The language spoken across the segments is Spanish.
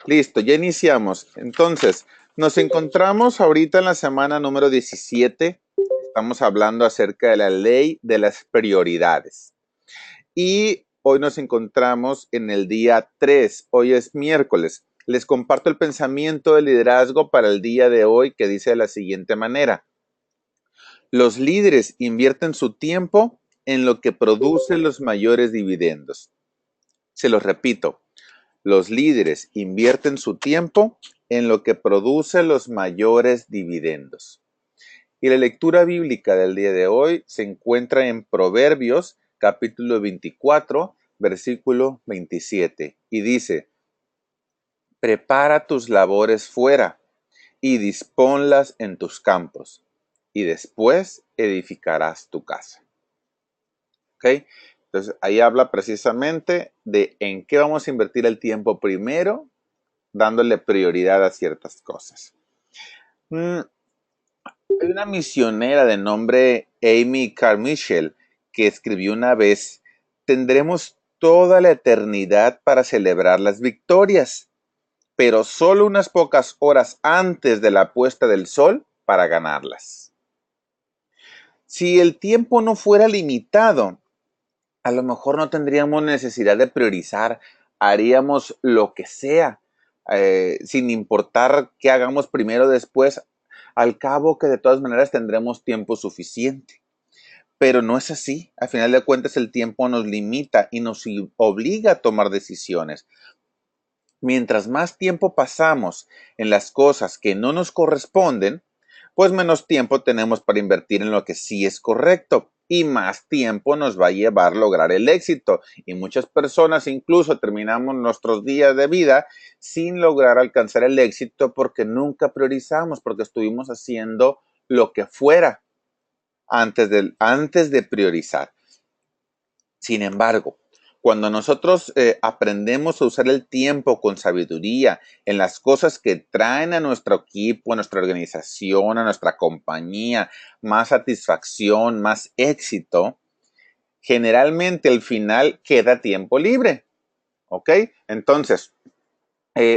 Listo, ya iniciamos. Entonces, nos encontramos ahorita en la semana número 17. Estamos hablando acerca de la ley de las prioridades. Y hoy nos encontramos en el día 3. Hoy es miércoles. Les comparto el pensamiento de liderazgo para el día de hoy que dice de la siguiente manera. Los líderes invierten su tiempo en lo que produce los mayores dividendos. Se los repito. Los líderes invierten su tiempo en lo que produce los mayores dividendos. Y la lectura bíblica del día de hoy se encuentra en Proverbios, capítulo 24, versículo 27. Y dice, prepara tus labores fuera y disponlas en tus campos, y después edificarás tu casa. ¿Ok? Entonces, ahí habla precisamente de en qué vamos a invertir el tiempo primero, dándole prioridad a ciertas cosas. Hay una misionera de nombre Amy Carmichael que escribió una vez, tendremos toda la eternidad para celebrar las victorias, pero solo unas pocas horas antes de la puesta del sol para ganarlas. Si el tiempo no fuera limitado, a lo mejor no tendríamos necesidad de priorizar, haríamos lo que sea, sin importar qué hagamos primero o después, al cabo que de todas maneras tendremos tiempo suficiente. Pero no es así, al final de cuentas el tiempo nos limita y nos obliga a tomar decisiones. Mientras más tiempo pasamos en las cosas que no nos corresponden, pues menos tiempo tenemos para invertir en lo que sí es correcto y más tiempo nos va a llevar lograr el éxito. Y muchas personas incluso terminamos nuestros días de vida sin lograr alcanzar el éxito porque nunca priorizamos, porque estuvimos haciendo lo que fuera antes de priorizar. Sin embargo, cuando nosotros aprendemos a usar el tiempo con sabiduría en las cosas que traen a nuestro equipo, a nuestra organización, a nuestra compañía, más satisfacción, más éxito, generalmente al final queda tiempo libre. ¿Ok? Entonces,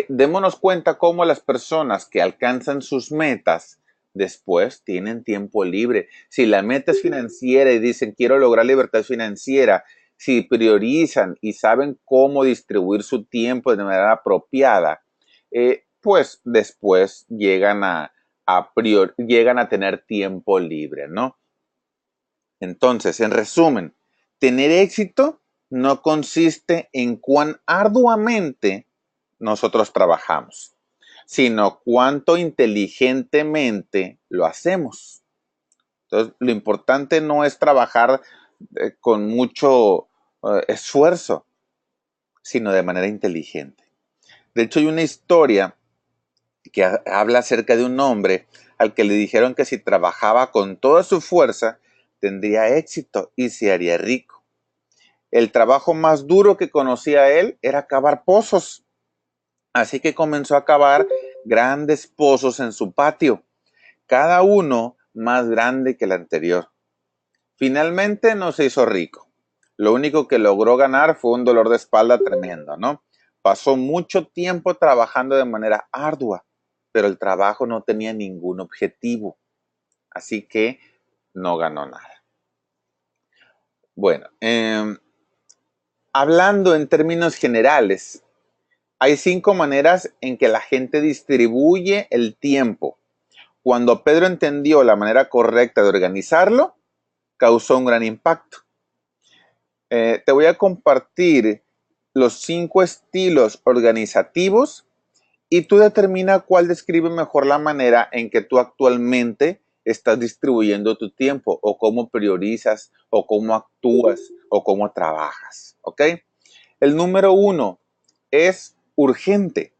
démonos cuenta cómo las personas que alcanzan sus metas después tienen tiempo libre. Si la meta es financiera y dicen quiero lograr libertad financiera, si priorizan y saben cómo distribuir su tiempo de manera apropiada, pues después llegan a tener tiempo libre, ¿no? Entonces, en resumen, tener éxito no consiste en cuán arduamente nosotros trabajamos, sino cuánto inteligentemente lo hacemos. Entonces, lo importante no es trabajar con mucho esfuerzo, sino de manera inteligente. De hecho, hay una historia que habla acerca de un hombre al que le dijeron que si trabajaba con toda su fuerza, tendría éxito y se haría rico. El trabajo más duro que conocía él era cavar pozos. Así que comenzó a cavar grandes pozos en su patio, cada uno más grande que el anterior. Finalmente no se hizo rico. Lo único que logró ganar fue un dolor de espalda tremendo, ¿no? Pasó mucho tiempo trabajando de manera ardua, pero el trabajo no tenía ningún objetivo. Así que no ganó nada. Bueno, hablando en términos generales, hay 5 maneras en que la gente distribuye el tiempo. Cuando Pedro entendió la manera correcta de organizarlo, causó un gran impacto. Te voy a compartir los 5 estilos organizativos y tú determina cuál describe mejor la manera en que tú actualmente estás distribuyendo tu tiempo o cómo priorizas o cómo actúas o cómo trabajas. ¿Ok? El número 1 es urgente.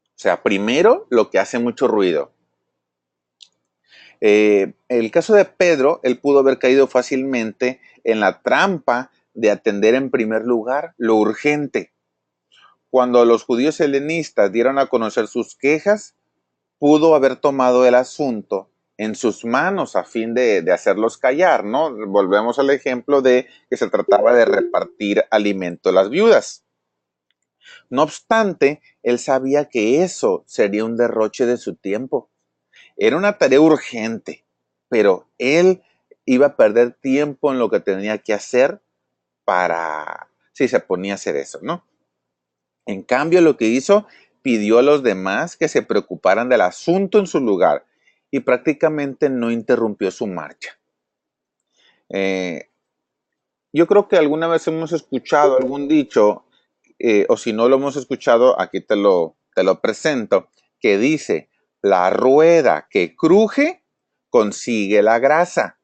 O sea, primero lo que hace mucho ruido. El caso de Pedro, él pudo haber caído fácilmente en la trampa de atender en primer lugar lo urgente. Cuando los judíos helenistas dieron a conocer sus quejas, pudo haber tomado el asunto en sus manos a fin de hacerlos callar, ¿no? Volvemos al ejemplo de que se trataba de repartir alimento a las viudas. No obstante, él sabía que eso sería un derroche de su tiempo. Era una tarea urgente, pero él iba a perder tiempo en lo que tenía que hacer para si se ponía a hacer eso, ¿no? En cambio, lo que hizo, pidió a los demás que se preocuparan del asunto en su lugar y prácticamente no interrumpió su marcha. Eh, yo creo que alguna vez hemos escuchado algún dicho, o si no lo hemos escuchado, aquí te lo presento, que dice, la rueda que cruje consigue la grasa.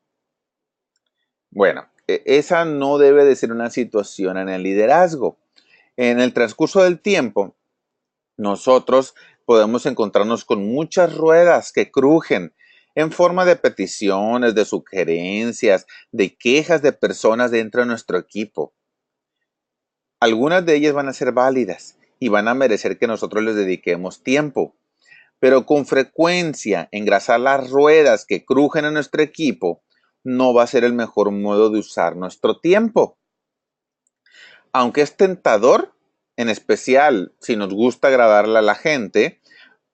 Bueno, esa no debe de ser una situación en el liderazgo. En el transcurso del tiempo, nosotros podemos encontrarnos con muchas ruedas que crujen en forma de peticiones, de sugerencias, de quejas de personas dentro de nuestro equipo. Algunas de ellas van a ser válidas y van a merecer que nosotros les dediquemos tiempo, pero con frecuencia engrasar las ruedas que crujen en nuestro equipo no va a ser el mejor modo de usar nuestro tiempo. Aunque es tentador, en especial si nos gusta agradarle a la gente,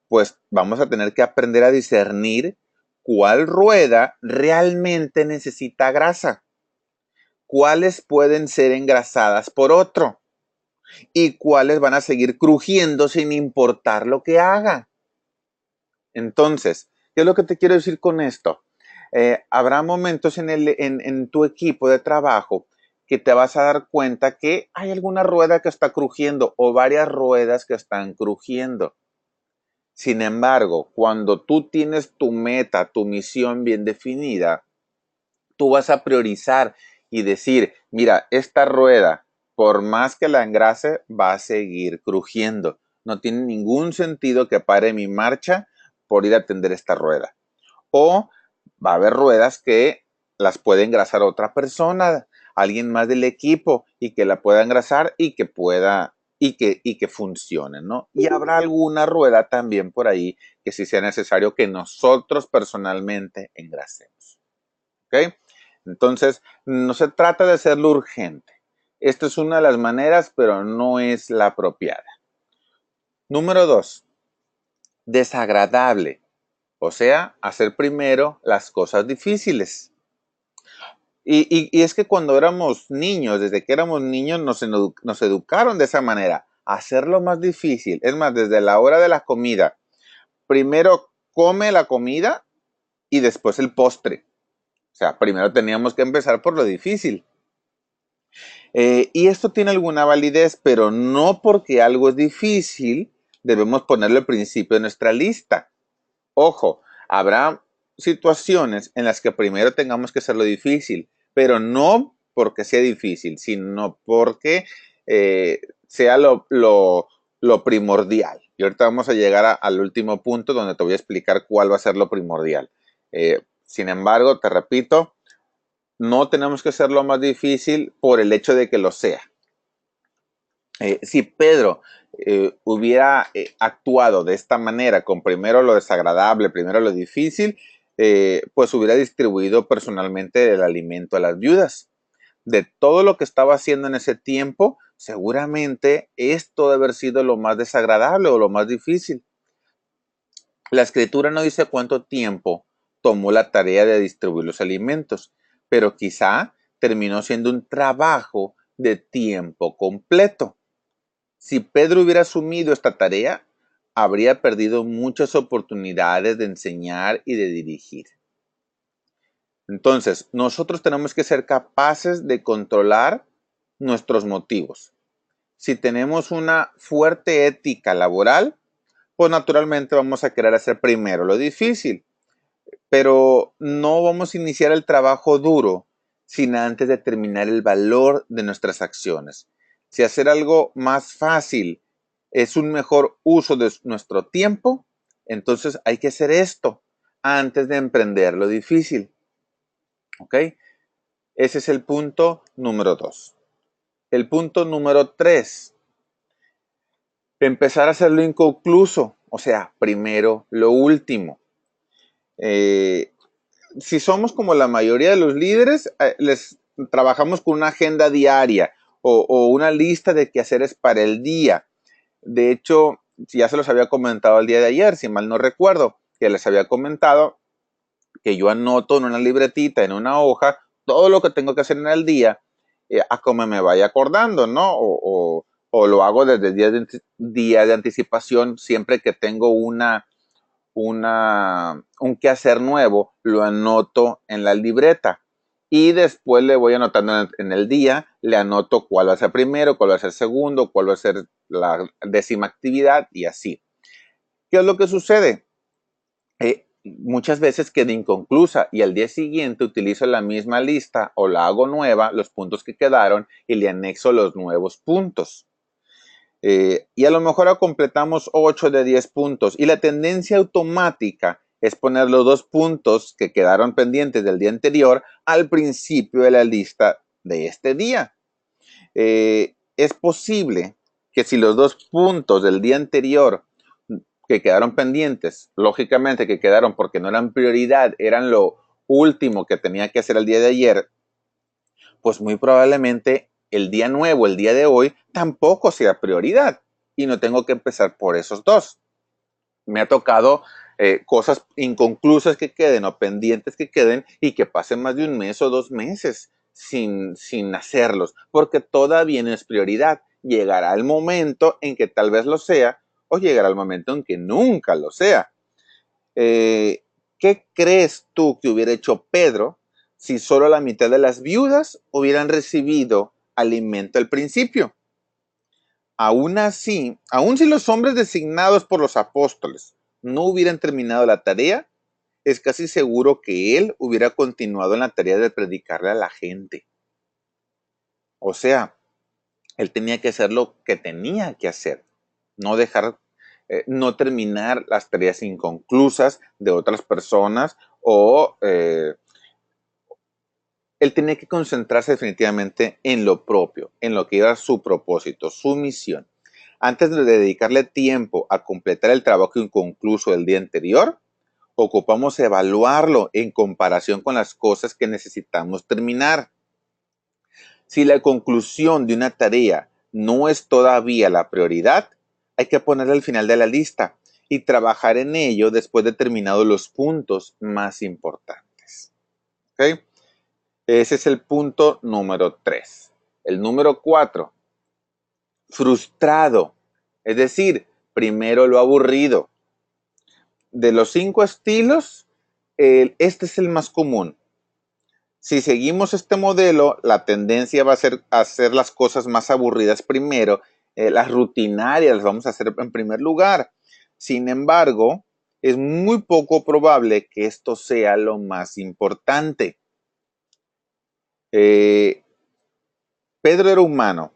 pues vamos a tener que aprender a discernir cuál rueda realmente necesita grasa, cuáles pueden ser engrasadas por otro y cuáles van a seguir crujiendo sin importar lo que haga. Entonces, ¿qué es lo que te quiero decir con esto? Habrá momentos en tu equipo de trabajo que te vas a dar cuenta que hay alguna rueda que está crujiendo o varias ruedas que están crujiendo. Sin embargo, cuando tú tienes tu meta, tu misión bien definida, tú vas a priorizar y decir, mira, esta rueda, por más que la engrase, va a seguir crujiendo. No tiene ningún sentido que pare mi marcha por ir a atender esta rueda. O va a haber ruedas que las puede engrasar otra persona, alguien más del equipo, y que la pueda engrasar y que pueda y que funcione, ¿no? Y habrá alguna rueda también por ahí que sí sea necesario que nosotros personalmente engrasemos. ¿Ok? Entonces, no se trata de hacerlo urgente. Esta es una de las maneras, pero no es la apropiada. Número 2, desagradable. O sea, hacer primero las cosas difíciles. Y es que cuando éramos niños, desde que éramos niños, nos educaron de esa manera. Hacerlo más difícil. Es más, desde la hora de la comida. Primero come la comida y después el postre. O sea, primero teníamos que empezar por lo difícil. Y esto tiene alguna validez, pero no porque algo es difícil, debemos ponerlo al principio de nuestra lista. Ojo, habrá situaciones en las que primero tengamos que hacerlo difícil, pero no porque sea difícil, sino porque sea lo primordial. Y ahorita vamos a llegar al último punto donde te voy a explicar cuál va a ser lo primordial. Sin embargo, te repito, no tenemos que hacerlo más difícil por el hecho de que lo sea. Si Pedro hubiera actuado de esta manera, con primero lo desagradable, primero lo difícil, pues hubiera distribuido personalmente el alimento a las viudas. De todo lo que estaba haciendo en ese tiempo, seguramente esto debe haber sido lo más desagradable o lo más difícil. La escritura no dice cuánto tiempo tomó la tarea de distribuir los alimentos, pero quizá terminó siendo un trabajo de tiempo completo. Si Pedro hubiera asumido esta tarea, habría perdido muchas oportunidades de enseñar y de dirigir. Entonces, nosotros tenemos que ser capaces de controlar nuestros motivos. Si tenemos una fuerte ética laboral, pues naturalmente vamos a querer hacer primero lo difícil, pero no vamos a iniciar el trabajo duro sin antes determinar el valor de nuestras acciones. Si hacer algo más fácil es un mejor uso de nuestro tiempo, entonces hay que hacer esto antes de emprender lo difícil. ¿Ok? Ese es el punto número 2. El punto número 3, empezar a hacer lo inconcluso, o sea, primero lo último. Si somos como la mayoría de los líderes, les trabajamos con una agenda diaria o una lista de quehaceres para el día. De hecho, ya se los había comentado el día de ayer, si mal no recuerdo, que les había comentado que yo anoto en una libretita, en una hoja, todo lo que tengo que hacer en el día, a como me vaya acordando, ¿no? O lo hago desde día de anticipación, siempre que tengo un quehacer nuevo, lo anoto en la libreta. Y después le voy anotando en el día, le anoto cuál va a ser primero, cuál va a ser segundo, cuál va a ser la 10ª actividad y así. ¿Qué es lo que sucede? Muchas veces queda inconclusa y al día siguiente utilizo la misma lista o la hago nueva, los puntos que quedaron, y le anexo los nuevos puntos. Y a lo mejor completamos 8 de 10 puntos y la tendencia automática es poner los 2 puntos que quedaron pendientes del día anterior al principio de la lista de este día. Es posible que si los 2 puntos del día anterior que quedaron pendientes, lógicamente que quedaron porque no eran prioridad, eran lo último que tenía que hacer el día de ayer, pues muy probablemente el día nuevo, el día de hoy, tampoco sea prioridad y no tengo que empezar por esos 2. Me ha tocado cosas inconclusas que queden o pendientes que queden y que pasen más de un mes o 2 meses sin hacerlos, porque todavía no es prioridad. Llegará el momento en que tal vez lo sea o llegará el momento en que nunca lo sea. ¿Qué crees tú que hubiera hecho Pedro si solo la mitad de las viudas hubieran recibido alimento al principio? Aún así, aun si los hombres designados por los apóstoles no hubieran terminado la tarea, es casi seguro que él hubiera continuado en la tarea de predicarle a la gente. O sea, él tenía que hacer lo que tenía que hacer, no dejar, no terminar las tareas inconclusas de otras personas o él tenía que concentrarse definitivamente en lo propio, en lo que era su propósito, su misión. Antes de dedicarle tiempo a completar el trabajo inconcluso del día anterior, ocupamos evaluarlo en comparación con las cosas que necesitamos terminar. Si la conclusión de una tarea no es todavía la prioridad, hay que ponerla al final de la lista y trabajar en ello después de terminados los puntos más importantes. ¿Ok? Ese es el punto número 3. El número 4, frustrado. Es decir, primero lo aburrido. De los 5 estilos, este es el más común. Si seguimos este modelo, la tendencia va a ser hacer las cosas más aburridas primero, las rutinarias las vamos a hacer en primer lugar. Sin embargo, es muy poco probable que esto sea lo más importante. Pedro era humano.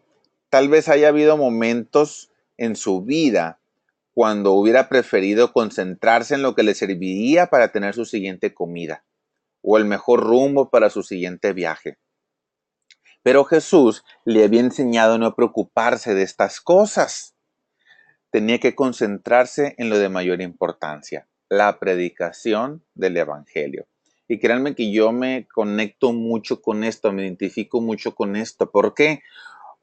Tal vez haya habido momentos en su vida cuando hubiera preferido concentrarse en lo que le serviría para tener su siguiente comida o el mejor rumbo para su siguiente viaje. Pero Jesús le había enseñado a no preocuparse de estas cosas. Tenía que concentrarse en lo de mayor importancia, la predicación del Evangelio. Y créanme que yo me conecto mucho con esto, me identifico mucho con esto. ¿Por qué?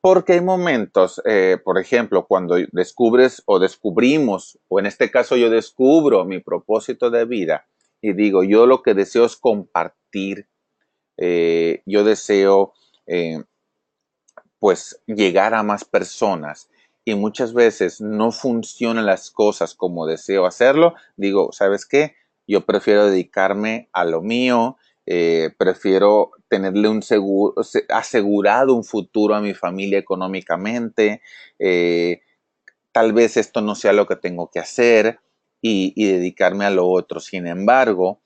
Porque hay momentos, por ejemplo, cuando descubres o descubrimos, o en este caso yo descubro mi propósito de vida y digo, yo lo que deseo es compartir, yo deseo pues llegar a más personas y muchas veces no funcionan las cosas como deseo hacerlo, digo, ¿sabes qué? Yo prefiero dedicarme a lo mío, prefiero tenerle un seguro, asegurado un futuro a mi familia económicamente, tal vez esto no sea lo que tengo que hacer y dedicarme a lo otro. Sin embargo,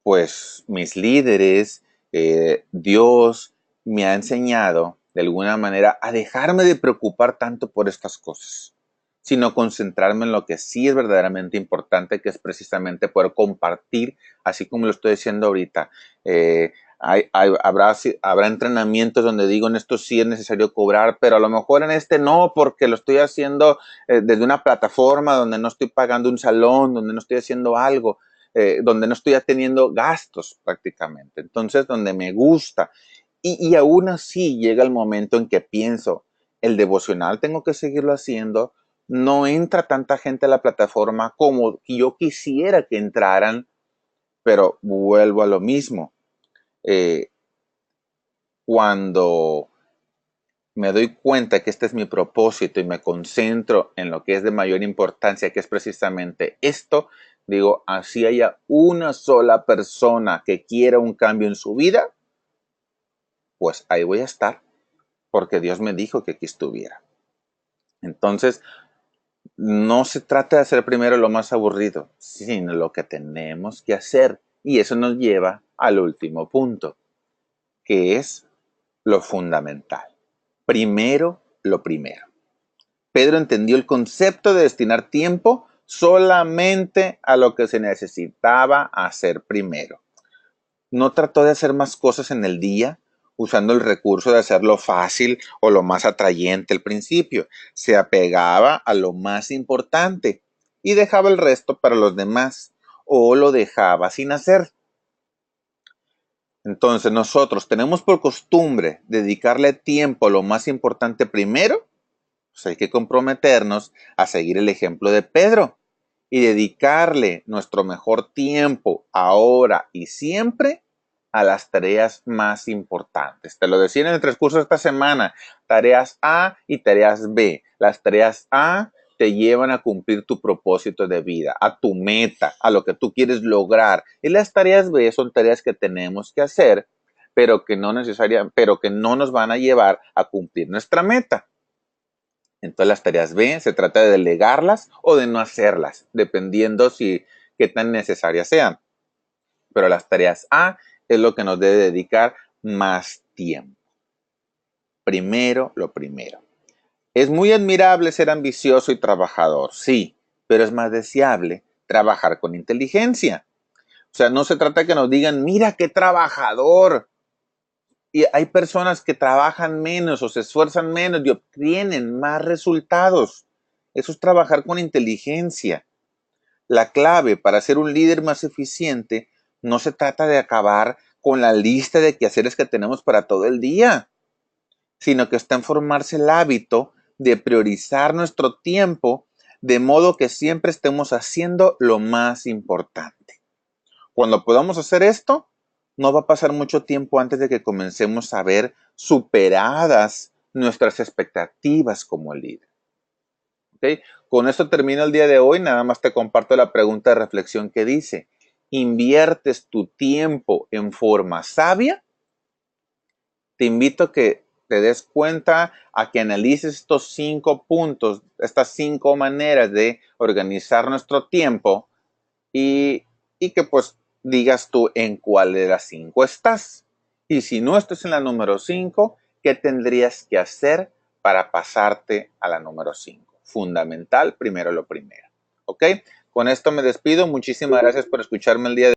pues mis líderes, Dios me ha enseñado de alguna manera a dejarme de preocupar tanto por estas cosas, sino concentrarme en lo que sí es verdaderamente importante, que es precisamente poder compartir, así como lo estoy diciendo ahorita. Habrá entrenamientos donde digo, en esto sí es necesario cobrar, pero a lo mejor en este no, porque lo estoy haciendo desde una plataforma donde no estoy pagando un salón, donde no estoy haciendo algo, donde no estoy teniendo gastos prácticamente. Entonces, donde me gusta. Y aún así llega el momento en que pienso, el devocional tengo que seguirlo haciendo, no entra tanta gente a la plataforma como yo quisiera que entraran, pero vuelvo a lo mismo. Cuando me doy cuenta que este es mi propósito y me concentro en lo que es de mayor importancia, que es precisamente esto, digo, así haya una sola persona que quiera un cambio en su vida, pues ahí voy a estar, porque Dios me dijo que aquí estuviera. Entonces, no se trata de hacer primero lo más aburrido, sino lo que tenemos que hacer. Y eso nos lleva al último punto, que es lo fundamental. Primero, lo primero. Pedro entendió el concepto de destinar tiempo solamente a lo que se necesitaba hacer primero. No trató de hacer más cosas en el día usando el recurso de hacerlo fácil o lo más atrayente al principio. Se apegaba a lo más importante y dejaba el resto para los demás o lo dejaba sin hacer. Entonces nosotros tenemos por costumbre dedicarle tiempo a lo más importante primero, pues hay que comprometernos a seguir el ejemplo de Pedro y dedicarle nuestro mejor tiempo ahora y siempre a las tareas más importantes. Te lo decía en el transcurso de esta semana, tareas A y tareas B. Las tareas A te llevan a cumplir tu propósito de vida, a tu meta, a lo que tú quieres lograr. Y las tareas B son tareas que tenemos que hacer, pero que no nos van a llevar a cumplir nuestra meta. Entonces las tareas B se trata de delegarlas o de no hacerlas, dependiendo qué tan necesarias sean. Pero las tareas A es lo que nos debe dedicar más tiempo. Primero, lo primero. Es muy admirable ser ambicioso y trabajador, sí, pero es más deseable trabajar con inteligencia. O sea, no se trata de que nos digan, mira qué trabajador. Y hay personas que trabajan menos o se esfuerzan menos y obtienen más resultados. Eso es trabajar con inteligencia. La clave para ser un líder más eficiente no se trata de acabar con la lista de quehaceres que tenemos para todo el día, sino que está en formarse el hábito de priorizar nuestro tiempo de modo que siempre estemos haciendo lo más importante. Cuando podamos hacer esto, no va a pasar mucho tiempo antes de que comencemos a ver superadas nuestras expectativas como líder. ¿Okay? Con esto termino el día de hoy. Nada más te comparto la pregunta de reflexión que dice: ¿inviertes tu tiempo en forma sabia? Te invito a que te des cuenta, a que analices estos 5 puntos, estas 5 maneras de organizar nuestro tiempo y que pues digas tú en cuál de las 5 estás. Y si no estás en la número 5, ¿qué tendrías que hacer para pasarte a la número 5? Fundamental, primero lo primero. ¿Ok? Con esto me despido. Muchísimas gracias por escucharme el día de hoy.